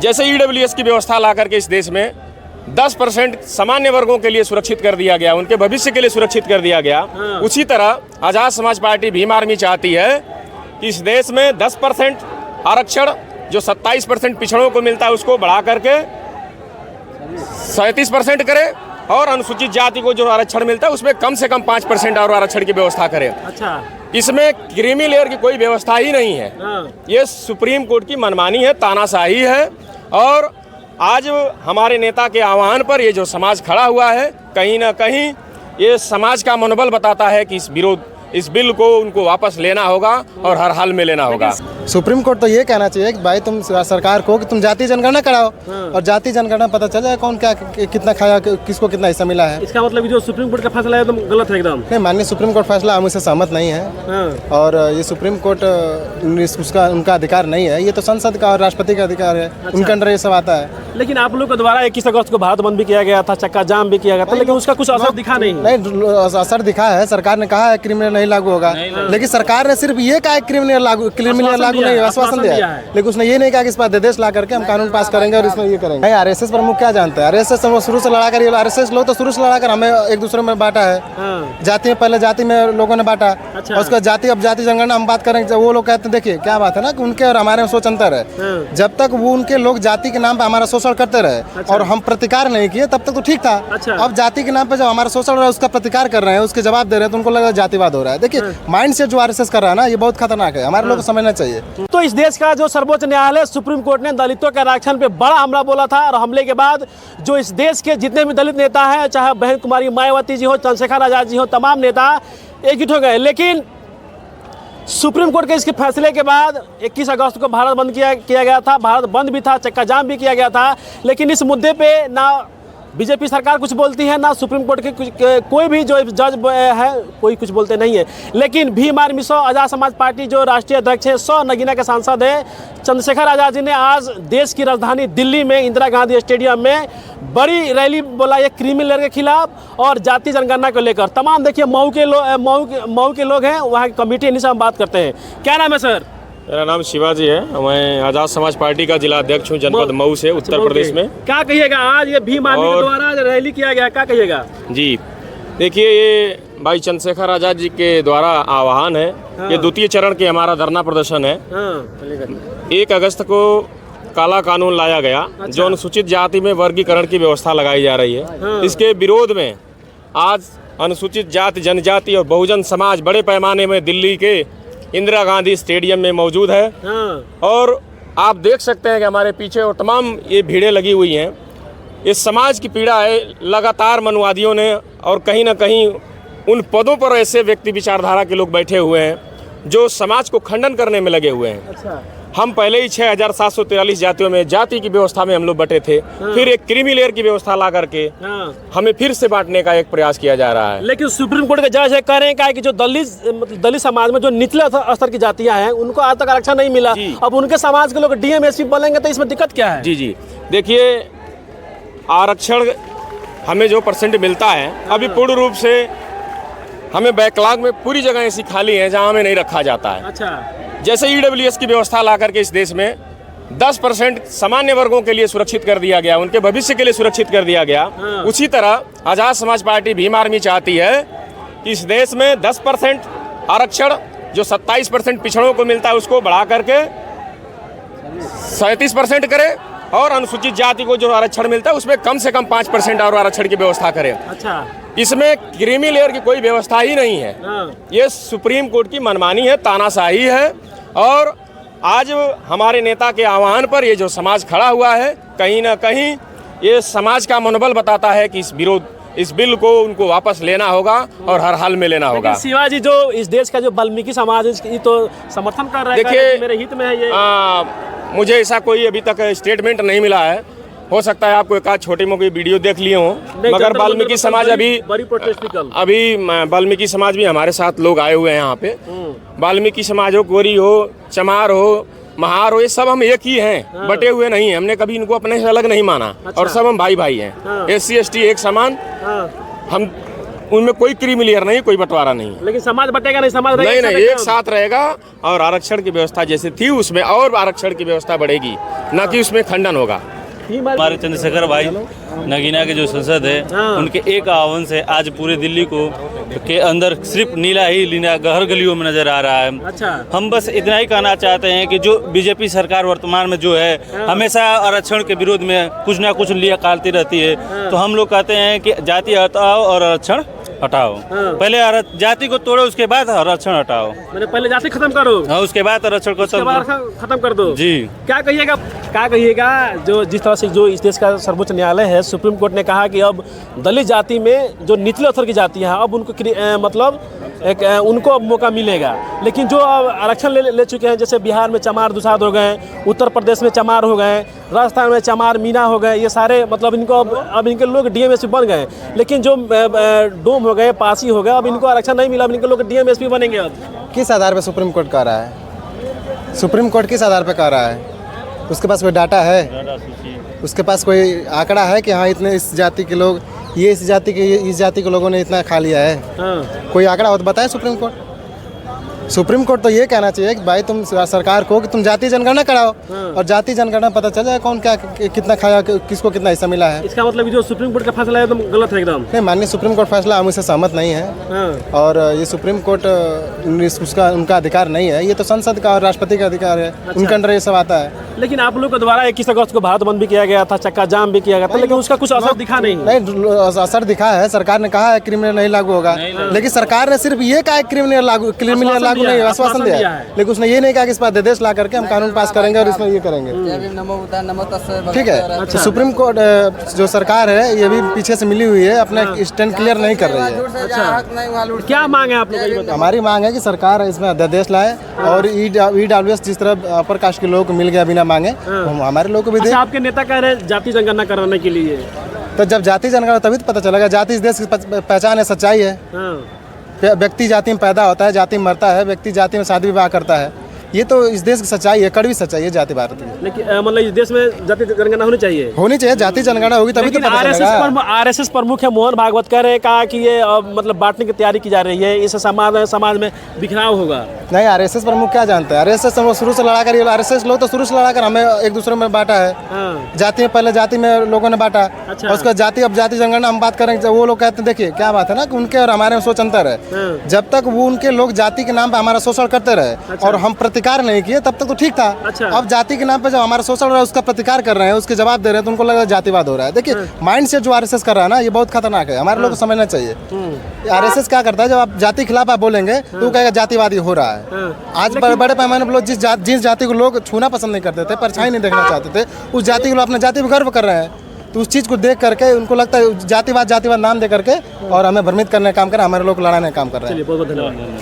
जैसे ईडब्ल्यूएस की व्यवस्था ला करके इस देश में 10% सामान्य वर्गों के लिए सुरक्षित कर दिया गया, उनके भविष्य के लिए सुरक्षित कर दिया गया, उसी तरह आज़ाद समाज पार्टी भीम आर्मी चाहती है कि इस देश में 10% आरक्षण जो 27% पिछड़ों को मिलता है उसको बढ़ा करके 37% करे और अनुसूचित जाति को जो आरक्षण मिलता है उसमें कम से कम 5% और आरक्षण की व्यवस्था करे। अच्छा, इसमें क्रीमी लेयर की कोई व्यवस्था ही नहीं है। ये सुप्रीम कोर्ट की मनमानी है, तानाशाही है। और आज हमारे नेता के आह्वान पर ये जो समाज खड़ा हुआ है, कहीं ना कहीं ये समाज का मनोबल बताता है कि इस बिल को उनको वापस लेना होगा और हर हाल में लेना होगा। सुप्रीम कोर्ट तो ये कहना चाहिए कि भाई तुम सरकार को कि तुम जाति जनगणना कराओ और जाति जनगणना पता चल जाए कौन क्या कितना खाया, किसको कितना हिस्सा मिला है। इसका मतलब जो सुप्रीम कोर्ट का फैसला है तो गलत है एकदम। नहीं, माननीय सुप्रीम कोर्ट फैसला हम इससे सहमत नहीं है और ये सुप्रीम कोर्ट उसका उनका अधिकार नहीं है, ये तो संसद का और राष्ट्रपति का अधिकार है। उनके अंडर ये सब आता है। लेकिन आप लोग के द्वारा 21 अगस्त को भारत बंद भी किया गया था, चक्का जाम भी किया गया था, लेकिन उसका कुछ असर दिखा नहीं। असर दिखा है, सरकार ने कहा है क्रिमिनल नहीं लागू होगा, लेकिन सरकार ने सिर्फ ये कहा क्रिमिनल लागू नहीं, आश्वासन दिया है, लेकिन उसने ये नहीं कहा कि इस पर अध्यादेश ला करके हम कानून पास करेंगे और इसमें ये करेंगे। नहीं, आरएसएस प्रमुख क्या जानते हैं? आरएसएस शुरू से लड़ाकर, आरएसएस लोग तो शुरू से लड़ाकर हमें एक दूसरे में बांटा है। जाति में पहले जाति में लोगों ने बांटा, उसका जाति अब जाति जनगणना हम बात करेंगे। वो लोग कहते हैं देखिए क्या बात है ना कि उनके और हमारे में सोच अंतर है। जब तक वो उनके लोग जाति के नाम पे हमारा शोषण करते रहे और हम प्रतिकार नहीं किए तब तक तो ठीक था। अब जाति के नाम पे जब हमारा शोषण हो रहा है, उसका प्रतिकार कर रहे हैं, उसके जवाब दे रहे हैं, तो उनको लगा जातिवाद हो रहा है। देखिए माइंड से जो आरएसएस कर रहा है ना, ये बहुत खतरनाक है, हमारे लोग को समझना चाहिए। तो इस देश का जो सर्वोच्च न्यायालय सुप्रीम कोर्ट ने दलितों के आरक्षण पे बड़ा हमला बोला था और हमले के बाद जो इस देश के जितने भी दलित नेता हैं, चाहे बहन कुमारी मायावती जी हो, चंद्रशेखर आजाद जी हो, तमाम नेता एकजुट हो गए। लेकिन सुप्रीम कोर्ट के इसके फैसले के बाद 21 अगस्त को भारत बंद किया गया था। भारत बंद भी था, चक्का जाम भी किया गया था, लेकिन इस मुद्दे पे ना बीजेपी सरकार कुछ बोलती है, ना सुप्रीम कोर्ट के कोई भी जो जज है कोई कुछ बोलते नहीं है। लेकिन भीम आर्मी 100 आज़ाद समाज पार्टी जो राष्ट्रीय अध्यक्ष है, 100 नगीना के सांसद है चंद्रशेखर आजाद जी ने आज देश की राजधानी दिल्ली में इंदिरा गांधी स्टेडियम में बड़ी रैली बोला ये क्रीमी लेयर के खिलाफ और जाति जनगणना को लेकर। तमाम देखिए मऊ के लोग हैं, वहाँ की कमेटी, इन्हीं से हम बात करते हैं। क्या नाम है सर? मेरा नाम शिवाजी है, मैं आज़ाद समाज पार्टी का जिला अध्यक्ष हूँ जनपद मऊ से, उत्तर प्रदेश में। क्या कहिएगा आज ये भीम आर्मी के द्वारा रैली किया गया, क्या कहिएगा? जी देखिए, ये भाई चंद्रशेखर आजाद जी के द्वारा आह्वान है। ये द्वितीय चरण के हमारा धरना प्रदर्शन है। 1 अगस्त को काला कानून लाया गया जो अनुसूचित जाति में वर्गीकरण की व्यवस्था लगाई जा रही है। इसके विरोध में आज अनुसूचित जाति, जनजाति और बहुजन समाज बड़े पैमाने में दिल्ली के इंदिरा गांधी स्टेडियम में मौजूद है। और आप देख सकते हैं कि हमारे पीछे और तमाम ये भीड़ें लगी हुई हैं। इस समाज की पीड़ा है, लगातार मनुवादियों ने और कहीं ना कहीं उन पदों पर ऐसे व्यक्ति विचारधारा के लोग बैठे हुए हैं जो समाज को खंडन करने में लगे हुए हैं। हम पहले ही 6743 जातियों में जाति की व्यवस्था में हम लोग बटे थे, फिर एक क्रीमी लेयर की व्यवस्था ला करके हमें फिर से बांटने का एक प्रयास किया जा रहा है। लेकिन सुप्रीम कोर्ट के जज कह रहे हैं कि जो दलित समाज में जो निचले स्तर की जातियां हैं उनको आज तक आरक्षण नहीं मिला। अब उनके समाज के लोग डीएम एसपी बोलेंगे तो इसमें दिक्कत क्या है? जी देखिए, आरक्षण हमें जो % मिलता है अभी पूर्ण रूप से हमें बैकलॉग में पूरी जगह ऐसी खाली है जहाँ हमें नहीं रखा जाता है। अच्छा, जैसे ईडब्ल्यूएस की व्यवस्था ला करके इस देश में 10% सामान्य वर्गों के लिए सुरक्षित कर दिया गया, उनके भविष्य के लिए सुरक्षित कर दिया गया, उसी तरह आज़ाद समाज पार्टी भीम आर्मी चाहती है कि इस देश में 10% आरक्षण जो 27% पिछड़ों को मिलता है उसको बढ़ा करके 37% करे और अनुसूचित जाति को जो आरक्षण मिलता है उसमें कम से कम 5% और आरक्षण की व्यवस्था करे। अच्छा, इसमें क्रीमी लेयर की कोई व्यवस्था ही नहीं है। ये सुप्रीम कोर्ट की मनमानी है, तानाशाही है। और आज हमारे नेता के आह्वान पर ये जो समाज खड़ा हुआ है, कहीं ना कहीं ये समाज का मनोबल बताता है कि इस बिल को उनको वापस लेना होगा और हर हाल में लेना होगा। शिवाजी, जो इस देश का जो वाल्मीकि समाज है तो समर्थन कर रहा है, देखिए मेरे हित में है ये। मुझे ऐसा कोई अभी तक स्टेटमेंट नहीं मिला है। हो सकता है आपको एक आध छोटी मोटी वीडियो देख लिए हों, मगर वाल्मीकि समाज अभी वाल्मीकि समाज भी हमारे साथ लोग आए हुए हैं यहाँ पे। वाल्मीकि समाज हो, कोरी हो, चमार हो, महार हो, ये सब हम एक ही हैं, बटे हुए नहीं हैं। हमने कभी इनको अपने से अलग नहीं माना। और सब हम भाई भाई हैं, SC ST एक समान। हम उनमें कोई क्रीमी लेयर नहीं, कोई बंटवारा नहीं है। लेकिन समाज बटेगा नहीं, समाज नहीं रहेगा, नहीं, एक साथ रहेगा और आरक्षण की व्यवस्था जैसे थी उसमें और आरक्षण की व्यवस्था बढ़ेगी, ना कि उसमें खंडन होगा। हमारे चंद्रशेखर भाई नगीना के जो संसद है, उनके एक आह्वान से आज पूरे दिल्ली को के अंदर सिर्फ नीला ही नीला हर गलियों में नजर आ रहा है। अच्छा। हम बस इतना ही कहना चाहते हैं कि जो बीजेपी सरकार वर्तमान में जो है हमेशा आरक्षण के विरोध में कुछ ना कुछ लिया काटती रहती है, तो हम लोग कहते हैं कि जाति हटाओ और आरक्षण हटाओ। पहले जाति को तोड़ो, उसके बाद आरक्षण हटाओ। मैंने पहले जाति खत्म करो, हाँ, उसके बाद आरक्षण को खत्म कर दो जी। क्या कहिएगा जो जिस तरह से जो इस देश का सर्वोच्च न्यायालय है, सुप्रीम कोर्ट ने कहा कि अब दलित जाति में जो निचले स्तर की जाति है अब उनको मतलब उनको अब मौका मिलेगा। लेकिन जो अब आरक्षण ले चुके हैं, जैसे बिहार में चमार दुसाध हो गए, उत्तर प्रदेश में चमार हो गए, राजस्थान में चमार मीना हो गए, ये सारे मतलब इनको अब इनके लोग डीएमएसपी बन गए। लेकिन जो डोम हो गए, पासी हो गए, अब इनको आरक्षण नहीं मिला, अब इनके लोग डीएमएसपी बनेंगे। अब किस आधार पर सुप्रीम कोर्ट कह रहा है? सुप्रीम कोर्ट किस आधार पर कह रहा है? उसके पास कोई डाटा है? उसके पास कोई आंकड़ा है कि हाँ इतने इस जाति के लोग, ये इस जाति के लोगों ने इतना खा लिया है? कोई आंकड़ा हो तो बताए सुप्रीम कोर्ट। सुप्रीम कोर्ट तो ये कहना चाहिए कि भाई तुम सरकार को कि तुम जाति जनगणना कराओ, और जाति जनगणना पता चल जाए कौन क्या कितना खाया, किसको कितना हिस्सा मिला है। इसका मतलब जो सुप्रीम कोर्ट का फैसला है एकदम गलत है एकदम। नहीं, माननीय सुप्रीम कोर्ट फैसला हम इससे सहमत नहीं है, और ये सुप्रीम कोर्ट उसका उनका अधिकार नहीं है, ये तो संसद का और राष्ट्रपति का अधिकार है। अच्छा। उनके अंडर ये सब आता है। लेकिन आप लोग के द्वारा 21 अगस्त को भारत बंद भी किया गया था, चक्का जाम भी किया गया था, लेकिन उसका कुछ असर दिखा नहीं। असर दिखा है, सरकार ने कहा है क्रिमिनल नहीं लागू होगा, लेकिन सरकार ने सिर्फ ये कहा क्रिमिनल लागू नहीं, आश्वासन दिया है, लेकिन उसने ये नहीं कहा कि इस पर अध्यादेश ला करके हम कानून पास करेंगे और इसमें ये करेंगे। ठीक है। अच्छा। सुप्रीम कोर्ट जो सरकार है ये भी पीछे से मिली हुई है, अपना स्टैंड क्लियर नहीं कर रही है। अच्छा। क्या मांग है आप लोगों की? हमारी मांग है कि सरकार इसमें अध्यादेश लाए और ईडब्ल्यूएस जिस तरह अपर कास्ट के लोगों को मिल गया बिना मांगे, हमारे लोग को भी दे। आपके नेता कह रहे हैं जाति जनगणना कराने के लिए, तो जब जाति जनगणना तभी तो पता चलेगा। जाति इस देश की पहचान है, सच्चाई है। व्यक्ति जाति में पैदा होता है, जाति में मरता है, व्यक्ति जाति में शादी विवाह करता है, ये तो इस देश की सच्चाई है, कड़वी सच्चाई है जाति भारत की। लेकिन मतलब इस देश में जाति जनगणना होनी चाहिए। जाति जनगणना होगी तभी तो पता चलेगा। आरएसएस प्रमुख है मोहन भागवत कह रहे हैं, कहा कि ये मतलब बांटने की तैयारी की जा रही है, इससे समाज में बिखराव होगा। नहीं, आरएसएस प्रमुख क्या जानते हैं? आरएसएस शुरू से लड़ाकर, आरएसएस लोग तो शुरू से लड़ाकर हमें एक दूसरे में बांटा है। जाति में पहले जाति में लोगों ने बांटा, और उसका जाति अब जाति जनगणना हम बात करेंगे, वो लोग कहते हैं देखिए क्या बात है ना कि उनके और हमारे में सोच अंतर है। जब तक वो उनके लोग जाति के नाम पे हमारा शोषण करते रहे और हम प्रतिकार नहीं किए तब तक तो ठीक था। अच्छा। अब जाति के नाम पे जब हमारा शोषण हो रहा है, उसका प्रतिकार कर रहे हैं, उसके जवाब दे रहे हैं, तो उनको लग रहा है जातिवाद हो रहा है। देखिए माइंड से जो आरएसएस कर रहा है ना, ये बहुत खतरनाक है, हमारे लोग को समझना चाहिए। आरएसएस क्या करता है, जब आप जाति के खिलाफ आप बोलेंगे तो वो कहेगा जातिवादी हो रहा है। आज बड़े पैमाने पर लोग जिस जाति को लोग छूना पसंद नहीं करते थे, परछाई नहीं देखना चाहते थे, उस जाति को लोग अपने जाति पर गर्व कर रहे हैं। तो उस चीज़ को देख करके उनको लगता है जातिवाद नाम दे करके और हमें भ्रमित करने का काम कर रहे हैं, हमारे लोग लड़ाने का काम कर रहे हैं। बहुत बहुत धन्यवाद।